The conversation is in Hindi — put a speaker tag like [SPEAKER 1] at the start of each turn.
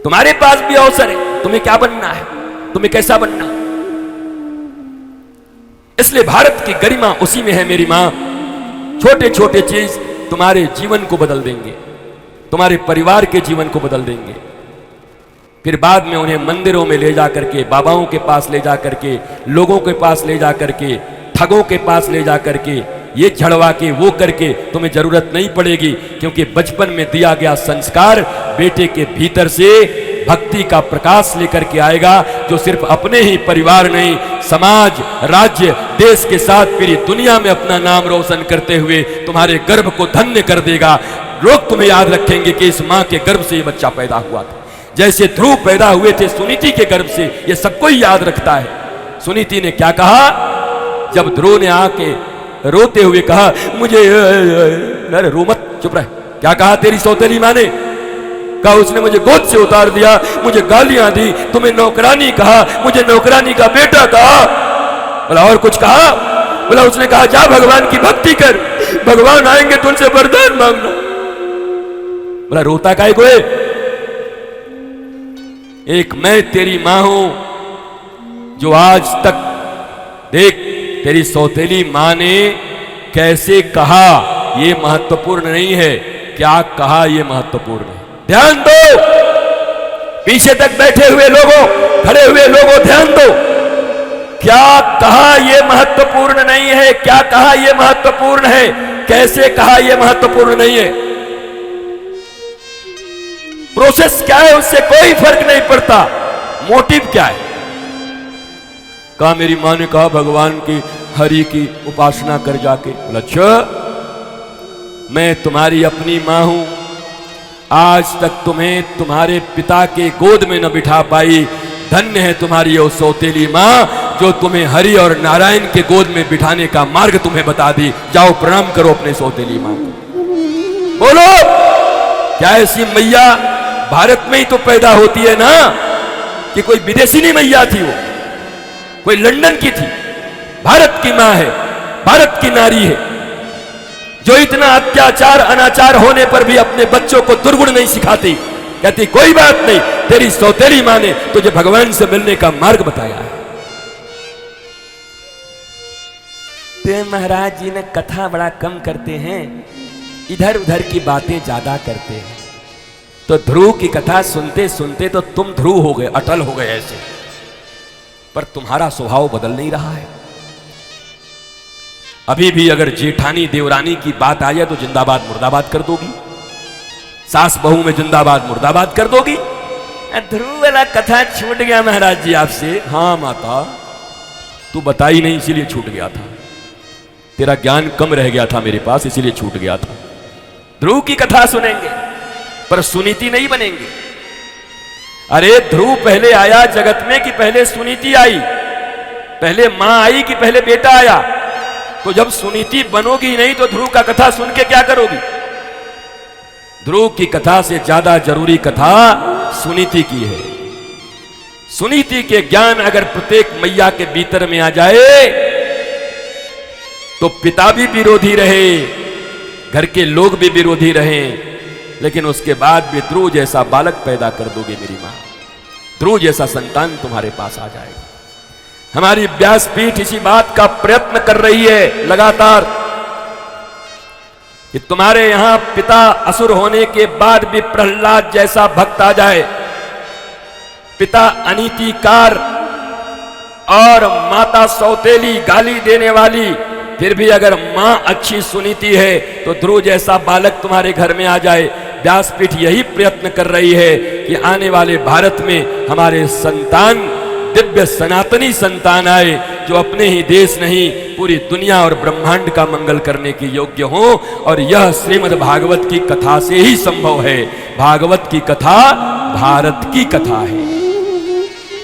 [SPEAKER 1] तुम्हारे पास भी अवसर है, तुम्हें क्या बनना है, तुम्हें कैसा बनना है। इसलिए भारत की गरिमा उसी में है मेरी मां। छोटे छोटे चीज तुम्हारे जीवन को बदल देंगे, तुम्हारे परिवार के जीवन को बदल देंगे। फिर बाद में उन्हें मंदिरों में ले जाकर के, बाबाओं के पास ले जाकर के, लोगों के पास ले जाकर के, ठगों के पास ले जाकर के, ये झड़वा के वो करके तुम्हें जरूरत नहीं पड़ेगी, क्योंकि बचपन में दिया गया संस्कार बेटे के भीतर से भक्ति का प्रकाश लेकर के आएगा, जो सिर्फ अपने ही परिवार नहीं, समाज, राज्य, देश के साथ पूरी दुनिया में अपना नाम रोशन करते हुए तुम्हारे गर्भ को धन्य कर देगा। लोग तुम्हें याद रखेंगे कि इस मां के गर्भ से ये बच्चा पैदा हुआ था। जैसे ध्रुव पैदा हुए थे सुनीति के गर्भ से, ये सबको ही याद रखता है। सुनीति ने क्या कहा जब ध्रुव ने आके रोते हुए कहा, मुझे अरे रो मत, चुप रह। क्या कहा तेरी सौतेली माँ ने? कहा उसने मुझे गोद से उतार दिया, मुझे गालियां दी, तुम्हें नौकरानी कहा, मुझे नौकरानी का बेटा कहा। बोला और कुछ कहा? बोला उसने कहा जा भगवान की भक्ति कर, भगवान आएंगे तुमसे वरदान मांगना। बोला रोता काहे को? एक मैं तेरी मां हूं जो आज तक, देख तेरी सौतेली मां ने कैसे कहा ये महत्वपूर्ण नहीं है, क्या कहा ये महत्वपूर्ण है। ध्यान दो, पीछे तक बैठे हुए लोगों, खड़े हुए लोगों ध्यान दो, क्या कहा ये महत्वपूर्ण नहीं है, क्या कहा ये महत्वपूर्ण है, कैसे कहा ये महत्वपूर्ण नहीं है। प्रोसेस क्या है उससे कोई फर्क नहीं पड़ता, मोटिव क्या है। कहा मेरी मां ने कहा भगवान की हरि की उपासना कर जाके। बोला अच्छा, मैं तुम्हारी अपनी मां हूं, आज तक तुम्हें तुम्हारे पिता के गोद में न बिठा पाई, धन्य है तुम्हारी वो सौतेली मां जो तुम्हें हरि और नारायण के गोद में बिठाने का मार्ग तुम्हें बता दी। जाओ प्रणाम करो अपने सौतेली मां को। बोलो क्या ऐसी मैया भारत में ही तो पैदा होती है ना, कि कोई विदेशी नहीं मैया थी, वो कोई लंदन की थी। भारत की मां है, भारत की नारी है, जो इतना अत्याचार अनाचार होने पर भी अपने बच्चों को दुर्गुण नहीं सिखाती। कहती कोई बात नहीं, तेरी सौतेली मां ने तुझे भगवान से मिलने का मार्ग बताया है। तो महाराज जी ने कथा बड़ा कम करते हैं, इधर उधर की बातें ज्यादा करते हैं। तो ध्रुव की कथा सुनते सुनते तो तुम ध्रुव हो गए, अटल हो गए ऐसे, पर तुम्हारा स्वभाव बदल नहीं रहा है। अभी भी अगर जेठानी देवरानी की बात आ जाए तो जिंदाबाद मुर्दाबाद कर दोगी, सास बहू में जिंदाबाद मुर्दाबाद कर दोगी। ध्रुव वाला कथा छूट गया महाराज जी आपसे। हाँ माता, तू बताई नहीं इसीलिए छूट गया था, तेरा ज्ञान कम रह गया था मेरे पास, इसीलिए छूट गया था। ध्रुव की कथा सुनेंगे पर सुनीति नहीं बनेंगे। अरे ध्रुव पहले आया जगत में कि पहले सुनीति आई? पहले मां आई कि पहले बेटा आया? तो जब सुनीति बनोगी नहीं तो ध्रुव का कथा सुन के क्या करोगी? ध्रुव की कथा से ज्यादा जरूरी कथा सुनीति की है। सुनीति के ज्ञान अगर प्रत्येक मैया के भीतर में आ जाए तो पिता भी विरोधी रहे, घर के लोग भी विरोधी रहे, लेकिन उसके बाद भी ध्रुव जैसा बालक पैदा कर दोगे मेरी मां, ध्रुव जैसा संतान तुम्हारे पास आ जाएगा। हमारी व्यासपीठ इसी बात का प्रयत्न कर रही है लगातार कि तुम्हारे यहां पिता असुर होने के बाद भी प्रहलाद जैसा भक्त आ जाए। पिता अनीतिकार और माता सौतेली गाली देने वाली, फिर भी अगर मां अच्छी सुनीति है तो ध्रुव जैसा बालक तुम्हारे घर में आ जाए। व्यासपीठ यही प्रयत्न कर रही है कि आने वाले भारत में हमारे संतान, दिव्य सनातनी संतान आए, जो अपने ही देश नहीं पूरी दुनिया और ब्रह्मांड का मंगल करने के योग्य हो। और यह श्रीमद् भागवत की कथा से ही संभव है। भागवत की कथा भारत की कथा है।